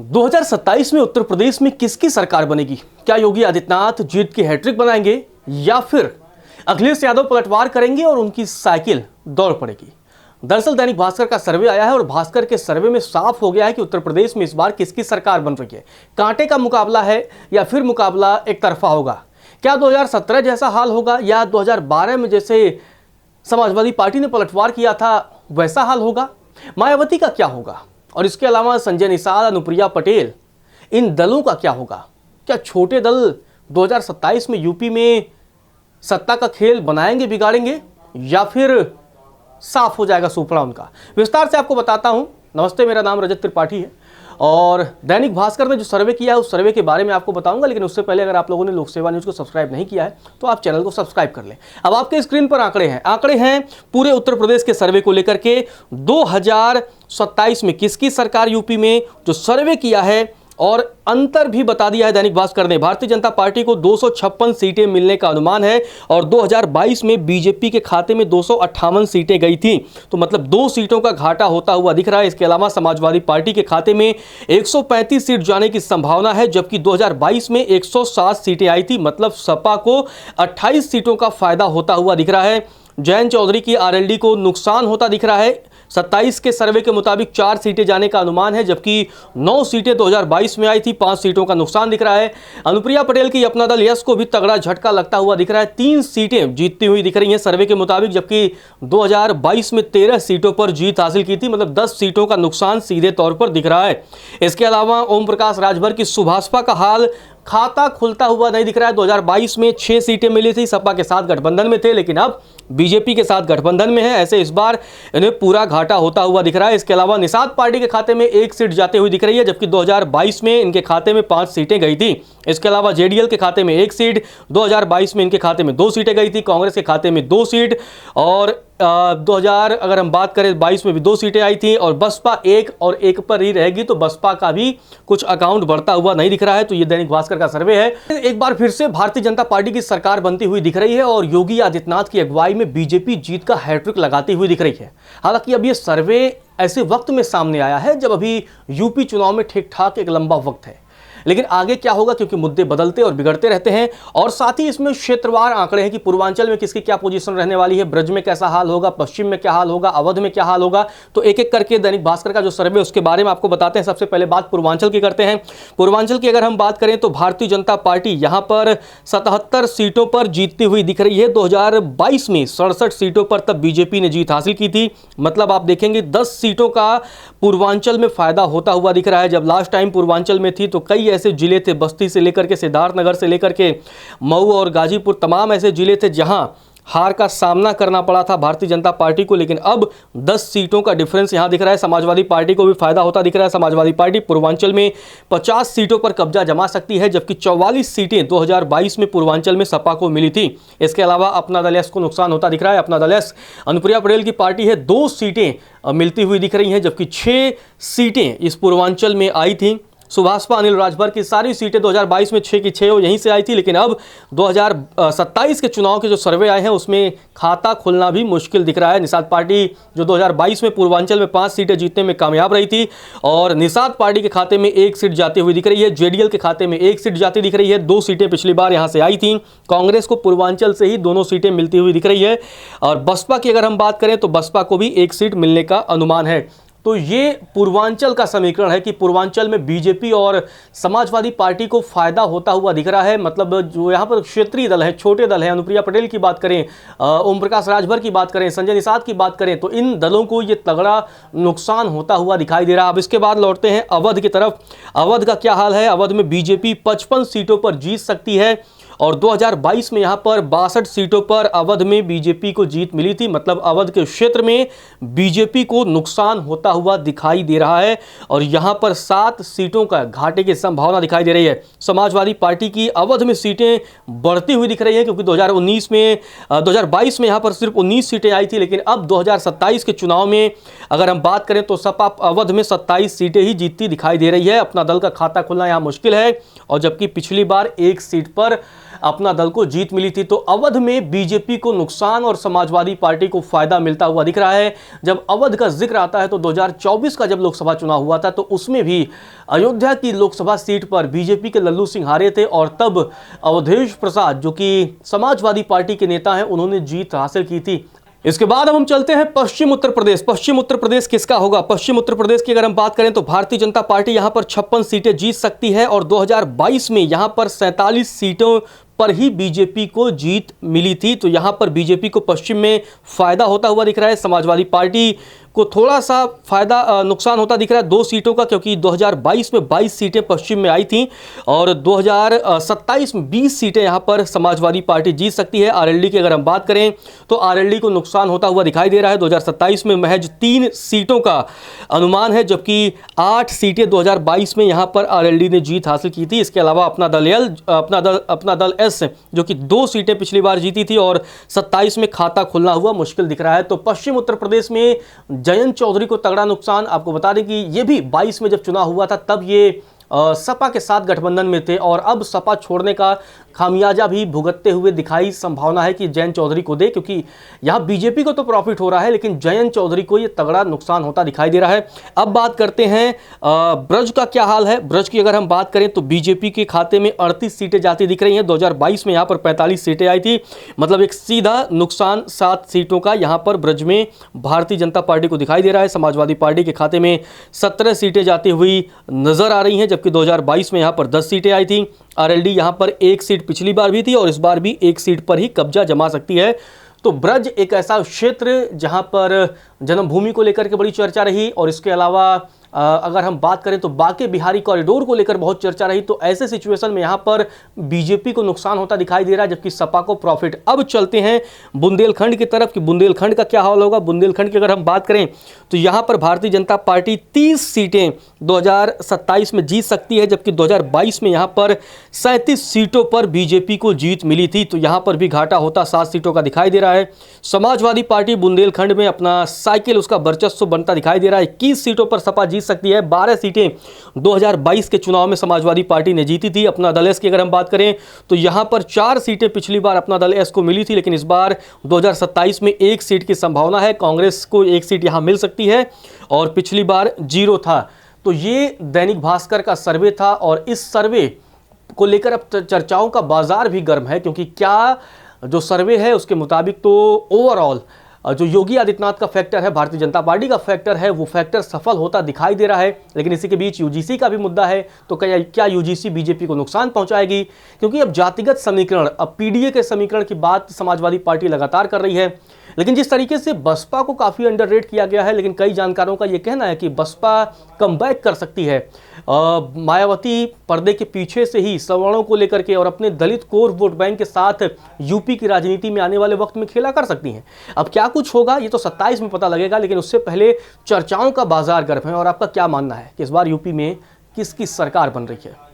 2027 में उत्तर प्रदेश में किसकी सरकार बनेगी? क्या योगी आदित्यनाथ जीत की हैट्रिक बनाएंगे या फिर अखिलेश यादव पलटवार करेंगे और उनकी साइकिल दौड़ पड़ेगी? दरअसल दैनिक भास्कर का सर्वे आया है और भास्कर के सर्वे में साफ हो गया है कि उत्तर प्रदेश में इस बार किसकी सरकार बन रही है। कांटे का मुकाबला है या फिर मुकाबला एक तरफा होगा? क्या 2017 जैसा हाल होगा या 2012 में जैसे समाजवादी पार्टी ने पलटवार किया था वैसा हाल होगा? मायावती का क्या होगा? और इसके अलावा संजय निषाद, अनुप्रिया पटेल, इन दलों का क्या होगा? क्या छोटे दल 2027 में यूपी में सत्ता का खेल बनाएंगे, बिगाड़ेंगे, या फिर साफ हो जाएगा सुपड़ा उनका? विस्तार से आपको बताता हूं। नमस्ते, मेरा नाम रजत त्रिपाठी है और दैनिक भास्कर ने जो सर्वे किया है उस सर्वे के बारे में आपको बताऊंगा। लेकिन उससे पहले अगर आप लोगों ने लोक सेवा न्यूज़ को सब्सक्राइब नहीं किया है तो आप चैनल को सब्सक्राइब कर लें। अब आपके स्क्रीन पर आंकड़े हैं पूरे उत्तर प्रदेश के सर्वे को लेकर के। 2027 में किसकी सरकार यूपी में, जो सर्वे किया है और अंतर भी बता दिया है दैनिक भास्कर ने। भारतीय जनता पार्टी को 256 सीटें मिलने का अनुमान है और 2022 में बीजेपी के खाते में 258 सीटें गई थी, तो मतलब 2 सीटों का घाटा होता हुआ दिख रहा है। इसके अलावा समाजवादी पार्टी के खाते में 135 सीट जाने की संभावना है, जबकि 2022 में 107 सीटें आई थी, मतलब सपा को 28 सीटों का फायदा होता हुआ दिख रहा है। जयंत चौधरी की आरएलडी को नुकसान होता दिख रहा है। 27 के सर्वे के मुताबिक 4 सीटें जाने का अनुमान है, जबकि 9 सीटें 2022 में आई थी, 5 सीटों का नुकसान दिख रहा है। अनुप्रिया पटेल की अपना दल यश को भी तगड़ा झटका लगता हुआ दिख रहा है। 3 सीटें जीतती हुई दिख रही हैं सर्वे के मुताबिक, जबकि 2022 में 13 सीटों पर जीत हासिल की थी, मतलब 10 सीटों का नुकसान सीधे तौर पर दिख रहा है। इसके अलावा ओम प्रकाश राजभर की सुभाषपा का हाल खाता खुलता हुआ नहीं दिख रहा है। 2022 में 6 सीटें मिली थी, सपा के साथ गठबंधन में थे, लेकिन अब बीजेपी के साथ गठबंधन में है। ऐसे इस बार इन्हें पूरा घाटा होता हुआ दिख रहा है। इसके अलावा निषाद पार्टी के खाते में 1 सीट जाते हुई दिख रही है, जबकि 2022 में इनके खाते में 5 सीटें गई थी। इसके अलावा जेडीएल के खाते में 1 सीट, 2022 में इनके खाते में 2 सीटें गई थी। कांग्रेस के खाते में 2 सीट और 2000 अगर हम बात करें 22 में भी 2 सीटें आई थी और बसपा 1 और 1 पर ही रहेगी, तो बसपा का भी कुछ अकाउंट बढ़ता हुआ नहीं दिख रहा है। तो ये दैनिक भास्कर का सर्वे है। एक बार फिर से भारतीय जनता पार्टी की सरकार बनती हुई दिख रही है और योगी आदित्यनाथ की अगुवाई में बीजेपी जीत का हैट्रिक लगाती हुई दिख रही है। हालांकि अब ये सर्वे ऐसे वक्त में सामने आया है जब अभी यूपी चुनाव में ठीक ठाक एक लंबा वक्त है, लेकिन आगे क्या होगा, क्योंकि मुद्दे बदलते और बिगड़ते रहते हैं। और साथ ही इसमें क्षेत्रवार आंकड़े हैं कि पूर्वांचल में किसकी क्या पोजीशन रहने वाली है, ब्रज में कैसा हाल होगा, पश्चिम में क्या हाल होगा, अवध में क्या हाल होगा। तो एक एक करके दैनिक भास्कर का जो सर्वे है उसके बारे में आपको बताते हैं। सबसे पहले बात पूर्वांचल की करते हैं। पूर्वांचल की अगर हम बात करें तो भारतीय जनता पार्टी यहां पर 77 सीटों पर जीतती हुई दिख रही है। 2022 में 67 सीटों पर तब बीजेपी ने जीत हासिल की थी, मतलब आप देखेंगे 10 सीटों का पूर्वांचल में फायदा होता हुआ दिख रहा है। जब लास्ट टाइम पूर्वांचल में थी तो कई ऐसे जिले थे, बस्ती से लेकर के सिद्धार्थनगर से लेकर के मऊ और गाजीपुर, तमाम ऐसे जिले थे जहां हार का सामना करना पड़ा था भारतीय जनता पार्टी को। लेकिन अब 10 सीटों का डिफरेंस यहां दिख रहा है। समाजवादी पार्टी को भी फायदा होता दिख रहा है। समाजवादी पार्टी पूर्वांचल में 50 सीटों पर कब्जा जमा सकती है, जबकि 44 सीटें 2022 में पूर्वांचल में सपा को मिली थी। इसके अलावा अपना दल एस को नुकसान होता दिख रहा है। अपना दल एस अनुप्रिया पटेल की पार्टी है, 2 सीटें मिलती हुई दिख रही हैं, जबकि 6 सीटें इस पूर्वांचल में आई थी। सुभाषपा अनिल राजभर की सारी सीटें 2022 में 6 की 6 यहीं से आई थी, लेकिन अब 2027 के चुनाव के जो सर्वे आए हैं उसमें खाता खुलना भी मुश्किल दिख रहा है। निषाद पार्टी जो 2022 में पूर्वांचल में 5 सीटें जीतने में कामयाब रही थी और निषाद पार्टी के खाते में 1 सीट जाती हुई दिख रही है। जेडीएल के खाते में 1 सीट जाती दिख रही है। 2 सीटें पिछली बार यहां से आई थी। कांग्रेस को पूर्वांचल से ही दोनों सीटें मिलती हुई दिख रही है और बसपा की अगर हम बात करें तो बसपा को भी 1 सीट मिलने का अनुमान है। तो ये पूर्वांचल का समीकरण है कि पूर्वांचल में बीजेपी और समाजवादी पार्टी को फायदा होता हुआ दिख रहा है। मतलब जो यहाँ पर क्षेत्रीय दल है, छोटे दल है, अनुप्रिया पटेल की बात करें, ओम प्रकाश राजभर की बात करें, संजय निषाद की बात करें, तो इन दलों को ये तगड़ा नुकसान होता हुआ दिखाई दे रहा है। अब इसके बाद लौटते हैं अवध की तरफ। अवध का क्या हाल है? अवध में बीजेपी 55 सीटों पर जीत सकती है और 2022 में यहां पर 62 सीटों पर अवध में बीजेपी को जीत मिली थी, मतलब अवध के क्षेत्र में बीजेपी को नुकसान होता हुआ दिखाई दे रहा है और यहां पर 7 सीटों का घाटे की संभावना दिखाई दे रही है। समाजवादी पार्टी की अवध में सीटें बढ़ती हुई दिख रही है, क्योंकि 2022 में यहां पर सिर्फ 19 सीटें आई थी, लेकिन अब 2027 के चुनाव में अगर हम बात करें तो सपा अवध में 27 सीटें ही जीतती दिखाई दे रही है। अपना दल का खाता खुलना यहां मुश्किल है और जबकि पिछली बार 1 सीट पर अपना दल को जीत मिली थी। तो अवध में बीजेपी को नुकसान और समाजवादी पार्टी को फायदा मिलता हुआ दिख रहा है। जब अवध का जिक्र आता है तो 2024 का जब लोकसभा चुनाव हुआ था तो उसमें भी अयोध्या की लोकसभा सीट पर बीजेपी के लल्लू सिंह हारे थे और तब अवधेश प्रसाद जो कि समाजवादी पार्टी के नेता हैं उन्होंने जीत हासिल की थी। इसके बाद अब हम चलते हैं पश्चिम उत्तर प्रदेश। पश्चिम उत्तर प्रदेश किसका होगा? पश्चिम उत्तर प्रदेश की अगर हम बात करें तो भारतीय जनता पार्टी यहां पर 56 सीटें जीत सकती है और 2022 में यहां पर 47 सीटों पर ही बीजेपी को जीत मिली थी। तो यहां पर बीजेपी को पश्चिम में फायदा होता हुआ दिख रहा है। समाजवादी पार्टी को थोड़ा सा फायदा नुकसान होता दिख रहा है 2 सीटों का, क्योंकि 2022 में 22 सीटें पश्चिम में आई थी और 2027 में 20 सीटें यहां पर समाजवादी पार्टी जीत सकती है। आरएलडी की अगर हम बात करें तो आरएलडी को नुकसान होता हुआ दिखाई दे रहा है। 2027 में महज 3 सीटों का अनुमान है, जबकि 8 सीटें 2022 में यहां पर आरएलडी ने जीत हासिल की थी। इसके अलावा अपना दल एस जो कि 2 सीटें पिछली बार जीती थी और 27 में खाता खुलना हुआ मुश्किल दिख रहा है। तो पश्चिम उत्तर प्रदेश में जयंत चौधरी को तगड़ा नुकसान। आपको बता दें कि ये भी 22 में जब चुनाव हुआ था तब ये सपा के साथ गठबंधन में थे और अब सपा छोड़ने का खामियाजा भी भुगतते हुए दिखाई संभावना है कि जयंत चौधरी को दे, क्योंकि यहाँ बीजेपी को तो प्रॉफिट हो रहा है लेकिन जयंत चौधरी को ये तगड़ा नुकसान होता दिखाई दे रहा है। अब बात करते हैं ब्रज का क्या हाल है। ब्रज की अगर हम बात करें तो बीजेपी के खाते में 38 सीटें जाती दिख रही हैं। 2022 में यहाँ पर 45 सीटें आई थी, मतलब एक सीधा नुकसान 7 सीटों का यहाँ पर ब्रज में भारतीय जनता पार्टी को दिखाई दे रहा है। समाजवादी पार्टी के खाते में 17 सीटें जाती हुई नजर आ रही हैं, जबकि 2022 में यहाँ पर 10 सीटें आई थी। आरएलडी यहाँ पर 1 सीट पिछली बार भी थी और इस बार भी 1 सीट पर ही कब्जा जमा सकती है। तो ब्रज एक ऐसा क्षेत्र जहाँ पर जन्मभूमि को लेकर के बड़ी चर्चा रही और इसके अलावा अगर हम बात करें तो बांके बिहारी कॉरिडोर को लेकर बहुत चर्चा रही। तो ऐसे सिचुएशन में यहाँ पर बीजेपी को नुकसान होता दिखाई दे रहा है जबकि सपा को प्रॉफिट। अब चलते हैं बुंदेलखंड की तरफ कि बुंदेलखंड का क्या हाल होगा। बुंदेलखंड की अगर हम बात करें तो यहाँ पर भारतीय जनता पार्टी 30 सीटें 2027 में जीत सकती है, जबकि 2022 में यहाँ पर 37 सीटों पर बीजेपी को जीत मिली थी। तो यहाँ पर भी घाटा होता 7 सीटों का दिखाई दे रहा है। समाजवादी पार्टी बुंदेलखंड में अपना साइकिल उसका वर्चस्व बनता दिखाई दे रहा है। 21 सीटों पर सपा जीत सकती है। 12 सीटें 2022 के चुनाव में समाजवादी पार्टी ने जीती थी। अपना दल एस की अगर हम बात करें तो यहां पर 4 सीटें पिछली बार अपना दल एस को मिली थी, लेकिन इस बार 2027 में 1 सीट की संभावना है। कांग्रेस को 1 सीट यहां मिल सकती है और पिछली बार 0 था। तो ये दैनिक भास्कर का सर्वे था और इस सर्वे को लेकर अब चर्चाओं का बाजार भी गर्म है, क्योंकि क्या जो सर्वे है उसके मुताबिक तो ओवरऑल जो योगी आदित्यनाथ का फैक्टर है, भारतीय जनता पार्टी का फैक्टर है, वो फैक्टर सफल होता दिखाई दे रहा है। लेकिन इसी के बीच यूजीसी का भी मुद्दा है। तो क्या यूजीसी बीजेपी को नुकसान पहुंचाएगी? क्योंकि अब जातिगत समीकरण, अब पीडीए के समीकरण की बात समाजवादी पार्टी लगातार कर रही है। लेकिन जिस तरीके से बसपा को काफ़ी अंडररेट किया गया है, लेकिन कई जानकारों का ये कहना है कि बसपा कमबैक कर सकती है। मायावती पर्दे के पीछे से ही सवर्णों को लेकर के और अपने दलित कोर वोट बैंक के साथ यूपी की राजनीति में आने वाले वक्त में खेला कर सकती हैं। अब क्या कुछ होगा ये तो 27 में पता लगेगा, लेकिन उससे पहले चर्चाओं का बाजार गर्म है। और आपका क्या मानना है कि इस बार यूपी में किसकी सरकार बन रही है?